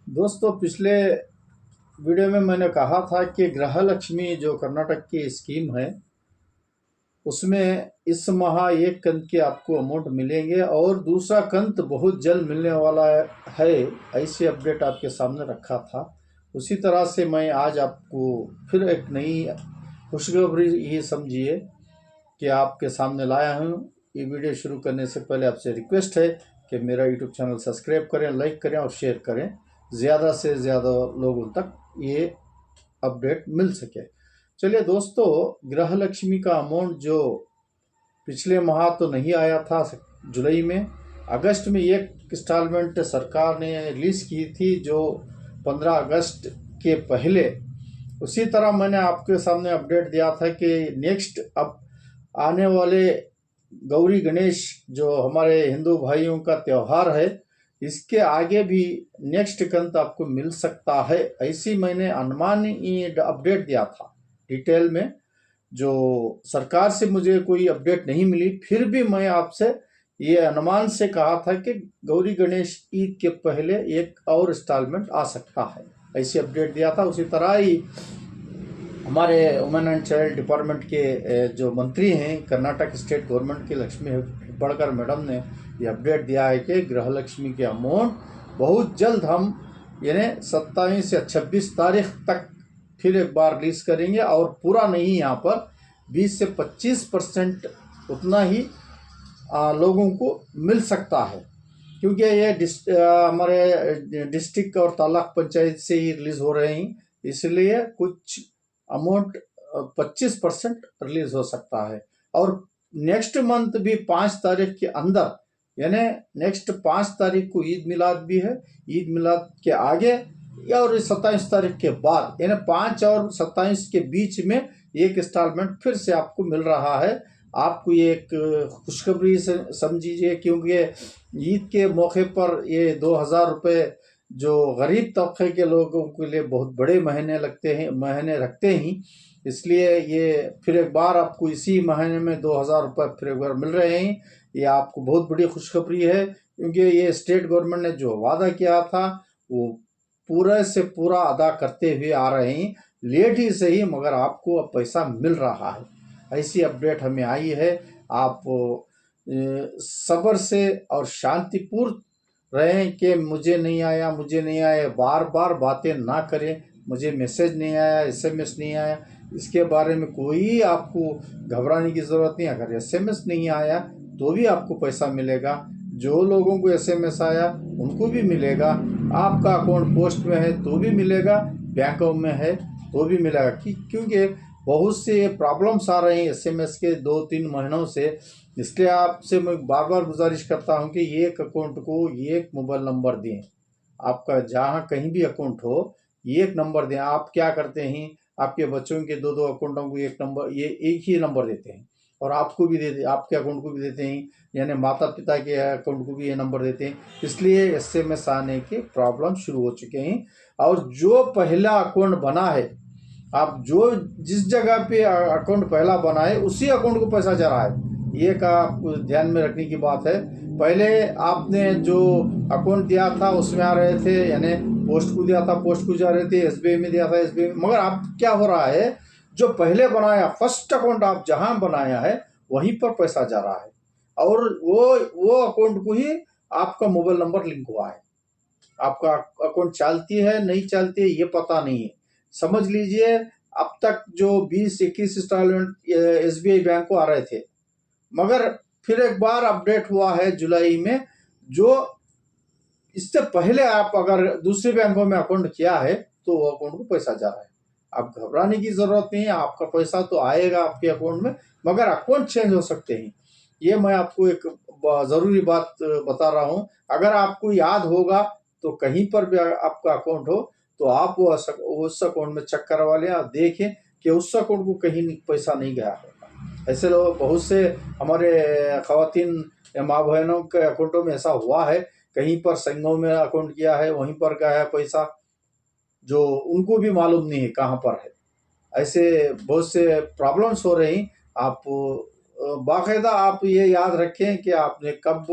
दोस्तों, पिछले वीडियो में मैंने कहा था कि गृह लक्ष्मी जो कर्नाटक की स्कीम है उसमें इस माह एक कंत के आपको अमाउंट मिलेंगे और दूसरा कंत बहुत जल्द मिलने वाला है। ऐसे अपडेट आपके सामने रखा था। उसी तरह से मैं आज आपको फिर एक नई खुशखबरी ये समझिए कि आपके सामने लाया हूँ। ये वीडियो शुरू करने से पहले आपसे रिक्वेस्ट है कि मेरा यूट्यूब चैनल सब्सक्राइब करें, लाइक करें और शेयर करें, ज़्यादा से ज़्यादा लोगों तक ये अपडेट मिल सके। चलिए दोस्तों, गृह लक्ष्मी का अमाउंट जो पिछले माह तो नहीं आया था जुलाई में, अगस्त में एक इंस्टॉलमेंट सरकार ने रिलीज़ की थी जो 15 अगस्त के पहले। उसी तरह मैंने आपके सामने अपडेट दिया था कि नेक्स्ट अब आने वाले गौरी गणेश जो हमारे हिंदू भाइयों का त्यौहार है, इसके आगे भी नेक्स्ट कंत आपको मिल सकता है। ऐसी मैंने अनुमानी अपडेट दिया था डिटेल में। जो सरकार से मुझे कोई अपडेट नहीं मिली, फिर भी मैं आपसे ये अनुमान से कहा था कि गौरी गणेश ईद के पहले एक और इंस्टॉलमेंट आ सकता है, ऐसी अपडेट दिया था। उसी तरह ही हमारे वुमेन एंड चाइल्ड डिपार्टमेंट के जो मंत्री हैं कर्नाटक स्टेट गवर्नमेंट के लक्ष्मी हेब्बाळकर मैडम ने ये अपडेट दिया है कि गृह लक्ष्मी के अमाउंट बहुत जल्द हम यानी 27 या 26 तारीख तक फिर एक बार रिलीज करेंगे और पूरा नहीं, यहाँ पर 20 से 25% उतना ही लोगों को मिल सकता है, क्योंकि ये हमारे डिस्ट्रिक्ट और तालुक पंचायत से ही रिलीज हो रहे हैं, इसलिए कुछ अमाउंट 25% रिलीज हो सकता है। और नेक्स्ट मंथ भी 5 तारीख के अंदर, यानी नेक्स्ट 5 तारीख को ईद मिलाद भी है, ईद मिलाद के आगे और 27 तारीख के बाद, यानी 5 और 27 के बीच में एक इंस्टॉलमेंट फिर से आपको मिल रहा है। आपको ये एक खुशखबरी समझिए, क्योंकि ईद के मौके पर ये 2000 रुपये जो गरीब तबके के लोगों के लिए बहुत बड़े महीने रखते हैं, इसलिए ये फिर एक बार आपको इसी महीने में 2000 रुपये फिर एक बार मिल रहे हैं। ये आपको बहुत बड़ी खुशखबरी है, क्योंकि ये स्टेट गवर्नमेंट ने जो वादा किया था वो पूरे से पूरा अदा करते हुए आ रहे हैं, लेट ही सही मगर आपको अब पैसा मिल रहा है। ऐसी अपडेट हमें आई है। आप सब्र से और शांतिपूर्ण रहें कि मुझे नहीं आया, मुझे नहीं आया, बार बार बातें ना करें। मुझे मैसेज नहीं आया, एसएमएस नहीं आया, इसके बारे में कोई आपको घबराने की ज़रूरत नहीं। अगर एसएमएस नहीं आया तो भी आपको पैसा मिलेगा, जो लोगों को एसएमएस आया उनको भी मिलेगा। आपका अकाउंट पोस्ट में है तो भी मिलेगा, बैंकों में है तो भी मिलेगा, क्योंकि बहुत से प्रॉब्लम्स आ रहे हैं एसएमएस के 2-3 महीनों से। इसलिए आपसे मैं बार बार गुजारिश करता हूं कि एक अकाउंट को एक मोबाइल नंबर दें। आपका जहां कहीं भी अकाउंट हो, एक नंबर दें। आप क्या करते हैं, आपके बच्चों के 2-2 अकाउंटों को एक नंबर, ये एक ही नंबर देते हैं, और आपको भी देते, आपके अकाउंट को भी देते हैं, यानी माता पिता के अकाउंट को भी ये नंबर देते हैं। इसलिए एसएमएस आने के प्रॉब्लम शुरू हो चुके हैं। और जो पहला अकाउंट बना है, आप जो जिस जगह पे अकाउंट पहला बनाए उसी अकाउंट को पैसा जा रहा है, ये का आपको ध्यान में रखने की बात है। पहले आपने जो अकाउंट दिया था उसमें आ रहे थे, यानी पोस्ट को दिया था पोस्ट को जा रहे थे, एसबीआई में दिया था एसबीआई में, मगर अब क्या हो रहा है, जो पहले बनाया फर्स्ट अकाउंट आप जहां बनाया है वहीं पर पैसा जा रहा है, और वो अकाउंट को ही आपका मोबाइल नंबर लिंक हुआ है। आपका अकाउंट चलती है नहीं चलती है ये पता नहीं है। समझ लीजिए, अब तक जो 20-21 इंस्टॉलमेंट एसबीआई बैंक को आ रहे थे, मगर फिर एक बार अपडेट हुआ है जुलाई में, जो इससे पहले आप अगर दूसरे बैंकों में अकाउंट किया है तो वो अकाउंट को पैसा जा रहा है। आप घबराने की जरूरत नहीं है, आपका पैसा तो आएगा आपके अकाउंट में, मगर अकाउंट चेंज हो सकते हैं। ये मैं आपको एक जरूरी बात बता रहा हूं। अगर आपको याद होगा तो कहीं पर भी आपका अकाउंट हो तो आप वो उस अकाउंट में चेक करवा लें और देखें कि उस अकाउंट को कहीं पैसा नहीं गया होगा। ऐसे लोग बहुत से हमारे खवातीन या माँ बहनों के अकाउंटों में ऐसा हुआ है, कहीं पर संघों में अकाउंट किया है वहीं पर गया है पैसा, जो उनको भी मालूम नहीं है कहाँ पर है। ऐसे बहुत से प्रॉब्लम्स हो रही। आप बाकायदा आप ये याद रखें कि आपने कब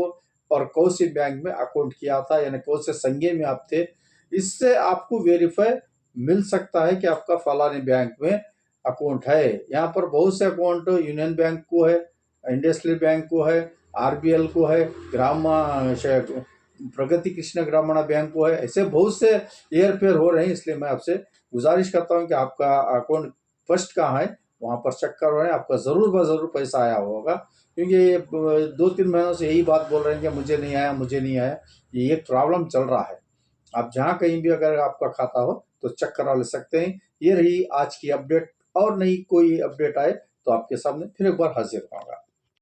और कौन सी बैंक में अकाउंट किया था, यानी कौन से संघे में आप थे, इससे आपको वेरीफाई मिल सकता है कि आपका फलाने बैंक में अकाउंट है। यहाँ पर बहुत से अकाउंट यूनियन बैंक को है, इंडस्ट्रियल बैंक को है, आरबीएल को है, प्रगति कृष्ण ग्रामीण बैंक को है। ऐसे बहुत से हेर फेर हो रहे हैं, इसलिए मैं आपसे गुजारिश करता हूँ कि आपका अकाउंट फर्स्ट कहाँ है वहाँ पर चेक करवाएं। आपका जरूर ब जरूर पैसा आया होगा, क्योंकि ये 2-3 महीनों से यही बात बोल रहे हैं कि मुझे नहीं आया, मुझे नहीं आया। ये एक प्रॉब्लम चल रहा है। आप जहाँ कहीं भी अगर आपका खाता हो तो चेक करा ले सकते हैं। ये रही आज की अपडेट, और नई कोई अपडेट आए तो आपके सामने फिर एक बार हाजिर होगा।